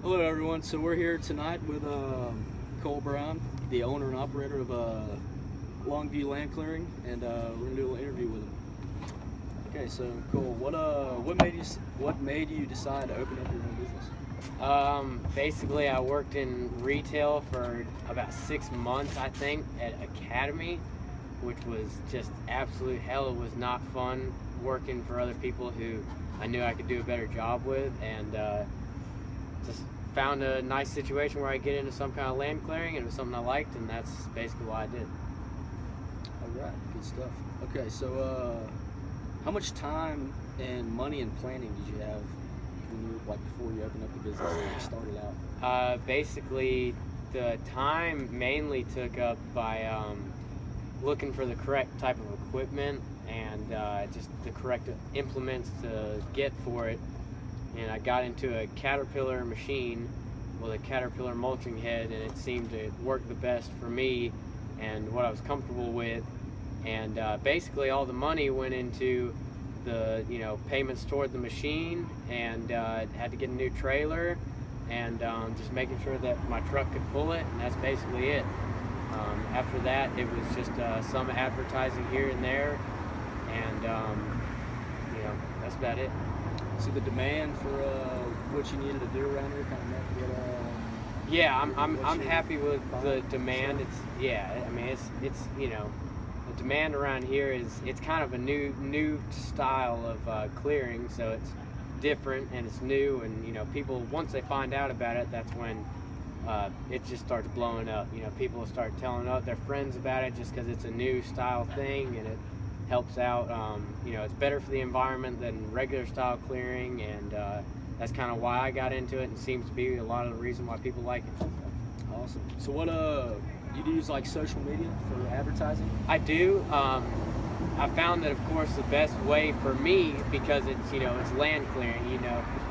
Hello everyone, so we're here tonight with Cole Brown, the owner and operator of Longview Land Clearing, and we're going to do a little interview with him. Okay, so Cole, what made you decide to open up your own business? Basically I worked in retail for about 6 months, I think, at Academy, which was just absolute hell. It was not fun working for other people who I knew I could do a better job with, and just found a nice situation where I get into some kind of land clearing, and it was something I liked, and that's basically what I did. All right, good stuff. Okay, so how much time and money and planning did you have when you before you opened up the business and you started out? Basically, the time mainly took up by looking for the correct type of equipment and just the correct implements to get for it. And I got into a Caterpillar machine with a Caterpillar mulching head, and it seemed to work the best for me and what I was comfortable with. And basically all the money went into the payments toward the machine, and had to get a new trailer, and just making sure that my truck could pull it, and that's basically it. After that, it was just some advertising here and there, and that's about it. So the demand for what you needed to do around here kind of met what yeah, I'm happy with the demand. It's the demand around here it's kind of a new style of clearing, so it's different and it's new, and people, once they find out about it, that's when it just starts blowing up. People will start telling their friends about it just because it's a new style thing, and it helps out. It's better for the environment than regular style clearing, and that's kind of why I got into it, and seems to be a lot of the reason why people like it. Awesome. So what you use like social media for advertising? I do. I found that, of course, the best way for me, because it's it's land clearing,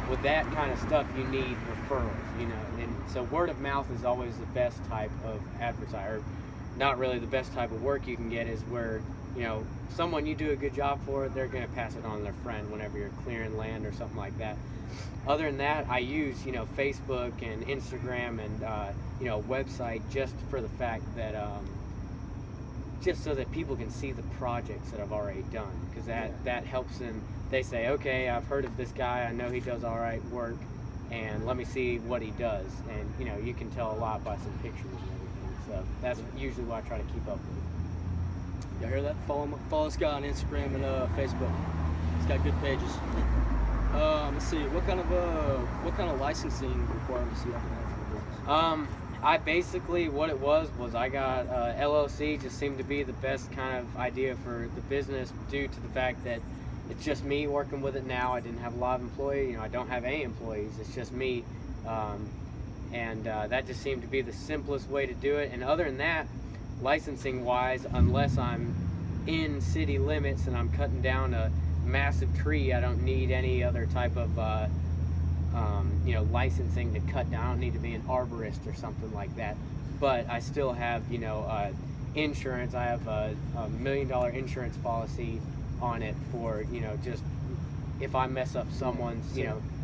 with that kind of stuff you need referrals, and so word of mouth is always the best type of advertiser. Not really the best type of work you can get is where someone you do a good job for, they're going to pass it on to their friend whenever you're clearing land or something like that. Other than that, I use Facebook and Instagram and website, just for the fact that just so that people can see the projects that I've already done, because that helps them. They say, okay, I've heard of this guy, I know he does all right work, and let me see what he does. And you can tell a lot by some pictures and everything, so that's usually what I try to keep up with. Y'all hear that? Follow this guy on Instagram and Facebook. He's got good pages. Let's see, what kind of licensing requirements do you have to have for the business? I basically, what it was I got LLC. Just seemed to be the best kind of idea for the business, due to the fact that it's just me working with it now. I didn't have a lot of employees. I don't have any employees. It's just me, and that just seemed to be the simplest way to do it. And other than that, licensing wise, unless I'm in city limits and I'm cutting down a massive tree, I don't need any other type of licensing to cut down. I don't need to be an arborist or something like that. But I still have insurance. I have a $1 million insurance policy on it for just if I mess up someone's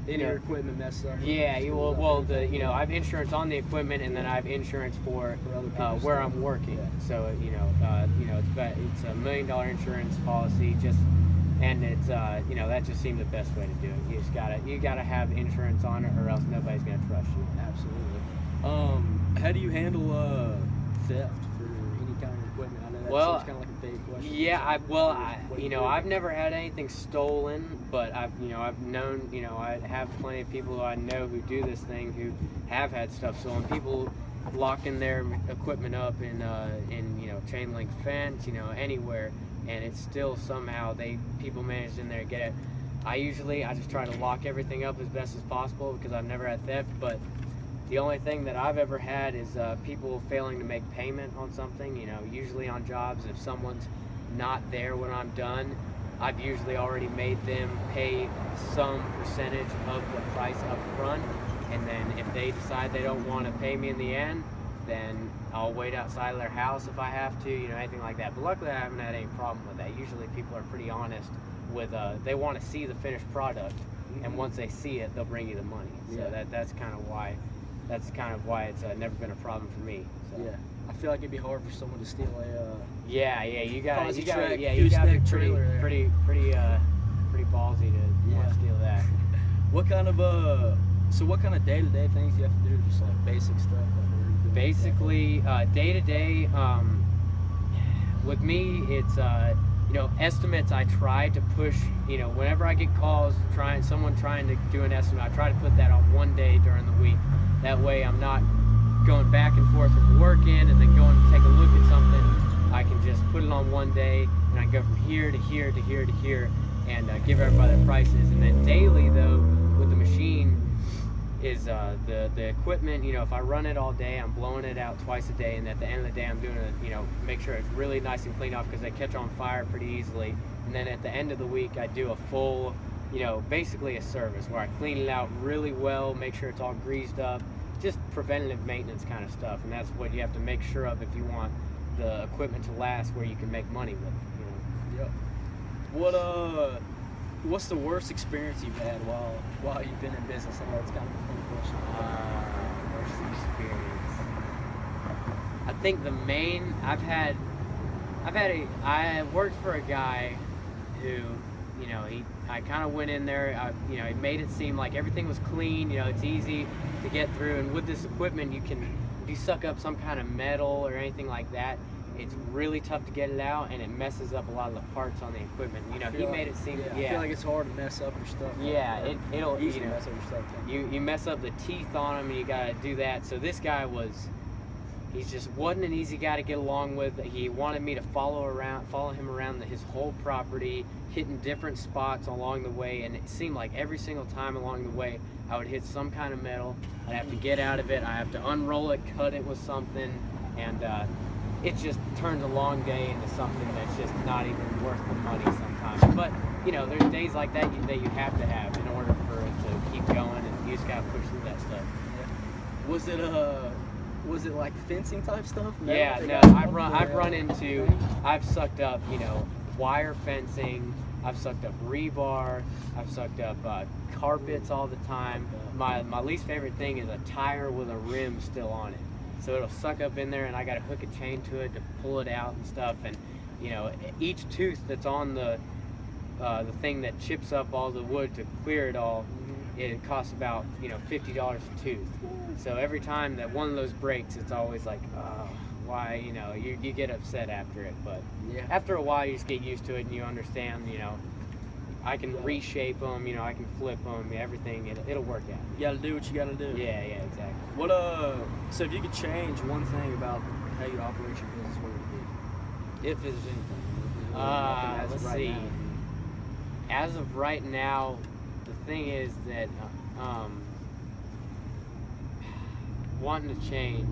your equipment messed up. Yeah, I have insurance on the equipment, and then I have insurance for where I'm working. Yeah. So it's a $1 million insurance policy, and it's that just seemed the best way to do it. You gotta have insurance on it, or else nobody's gonna trust you. Absolutely. How do you handle theft for any kind of equipment? I know that seems kind of like a big question. Yeah, I've never had anything stolen, but I've known, I have plenty of people who I know who do this thing who have had stuff stolen. People locking their equipment up in chain link fence, anywhere, and it's still somehow people managed in there to get it. I just try to lock everything up as best as possible, because I've never had theft. But the only thing that I've ever had is people failing to make payment on something. Usually on jobs, if someone's not there when I'm done, I've usually already made them pay some percentage of the price up front, and then if they decide they don't want to pay me in the end, then I'll wait outside of their house if I have to, anything like that. But luckily I haven't had any problem with that. Usually people are pretty honest with, they want to see the finished product, and once they see it, they'll bring you the money. So that's kind of why it's never been a problem for me. So. Yeah, I feel like it'd be hard for someone to steal a. You got to gooseneck trailer there. pretty ballsy to want to steal that. What kind of day-to-day things you have to do? Just like basic stuff. Like Basically, day-to-day. With me, it's estimates. I try to push. Whenever I get calls someone trying to do an estimate, I try to put that on one day during the week. That way, I'm not going back and forth from working and then going to take a look at something. I can just put it on one day, and I can go from here to here to here to here, and give everybody the prices. And then daily, though, with the machine, is the equipment. If I run it all day, I'm blowing it out twice a day, and at the end of the day, I'm doing it. Make sure it's really nice and clean off, because they catch on fire pretty easily. And then at the end of the week, I do a full, basically a service where I clean it out really well, make sure it's all greased up, just preventative maintenance kind of stuff. And that's what you have to make sure of if you want the equipment to last, where you can make money with it. Yep. What's the worst experience you've had while you've been in business? I know it's kind of a funny question. Worst experience. I think the main I worked for a guy who, I kind of went in there. He made it seem like everything was clean. It's easy to get through, and with this equipment, if you suck up some kind of metal or anything like that, it's really tough to get it out, and it messes up a lot of the parts on the equipment. He made it seem. I feel like it's hard to mess up your stuff. It'll easy mess up your stuff. You mess up the teeth on them, and you gotta do that. So this guy he just wasn't an easy guy to get along with. He wanted me to follow him around his whole property, hitting different spots along the way, and it seemed like every single time along the way, I would hit some kind of metal. I'd have to get out of it. I have to unroll it, cut it with something, and it just turns a long day into something that's just not even worth the money sometimes. But there's days like that you have to have in order for it to keep going, and you just gotta push through that stuff. Yeah. Was it like fencing type stuff? I've sucked up, wire fencing. I've sucked up rebar. I've sucked up carpets all the time. My least favorite thing is a tire with a rim still on it. So it'll suck up in there, and I got to hook a chain to it to pull it out and stuff. And each tooth that's on the thing that chips up all the wood to clear it all, it costs about $50 a tooth. So every time that one of those breaks, it's always like, why? You get upset after it. But after a while, you just get used to it, and you understand. I can reshape them. I can flip them. Everything. It'll work out. You got to do what you got to do. Yeah, exactly. So if you could change one thing about how you operate your business, what would it be? If there's anything. Let's see. As of right now, the thing is that wanting to change.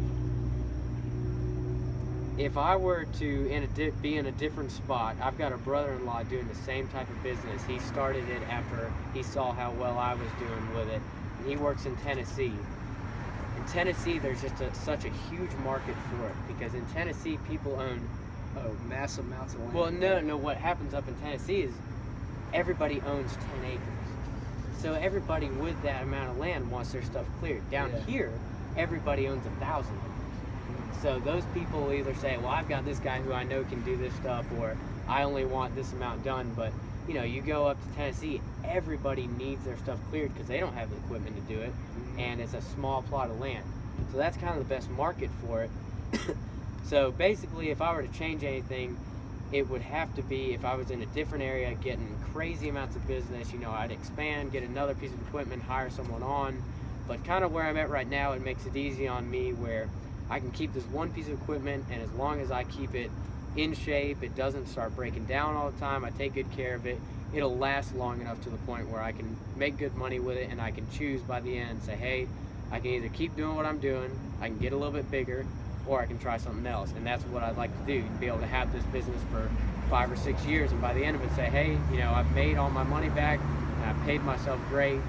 If I were to be in a different spot, I've got a brother-in-law doing the same type of business. He started it after he saw how well I was doing with it. And he works in Tennessee. In Tennessee, there's just such a huge market for it, because in Tennessee, people own massive amounts of land. Well, no. What happens up in Tennessee is everybody owns 10 acres. So everybody with that amount of land wants their stuff cleared. Down here, everybody owns 1,000 acres. So those people either say, well, I've got this guy who I know can do this stuff, or I only want this amount done. But you go up to Tennessee, everybody needs their stuff cleared because they don't have the equipment to do it, and it's a small plot of land. So that's kind of the best market for it. So basically, if I were to change anything, it would have to be if I was in a different area getting crazy amounts of business. I'd expand, get another piece of equipment, hire someone on. But kind of where I'm at right now, it makes it easy on me where I can keep this one piece of equipment, and as long as I keep it in shape, it doesn't start breaking down all the time, I take good care of it, it'll last long enough to the point where I can make good money with it, and I can choose by the end, say, hey, I can either keep doing what I'm doing, I can get a little bit bigger, or I can try something else. And that's what I'd like to do, be able to have this business for 5 or 6 years, and by the end of it say, hey, I've made all my money back, and I've paid myself great,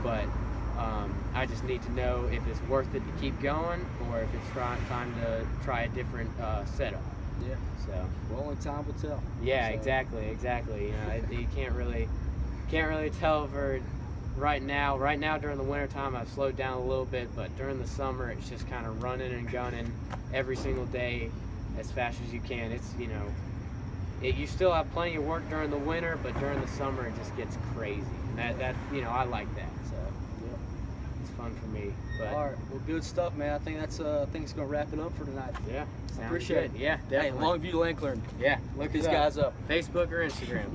but I just need to know if it's worth it to keep going, or if it's time to try a different setup. Yeah. So. Well, only time will tell. Yeah, so. Exactly. You can't really tell for right now. Right now during the wintertime, I've slowed down a little bit, but during the summer, it's just kind of running and gunning every single day as fast as you can. It's, you know, you still have plenty of work during the winter, but during the summer, it just gets crazy. And that you know, I like that. So it's fun for me. But, all right, well, good stuff, man. I think that's it's gonna wrap it up for tonight. yeah, sounds Appreciate good. it. Yeah, Hey, definitely. Longview Land Clearing. Yeah, Look these guys up. Facebook or Instagram.